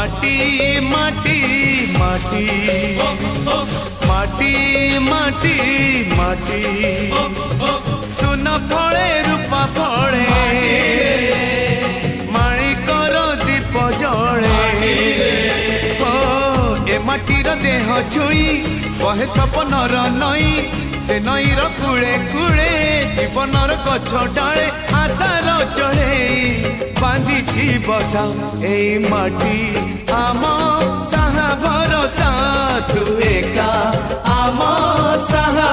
माटी माटी माटी माटी माटी माटी सुन फले रूपा फले माणिकर दीप जले ए माटीर देह छुई कहे सपनर नई से नईर कूले कूले जीवनर गछ डाले आशार चढ़े बांधी बसा ए माटी आम साहा भरोसा तू एका आम साहा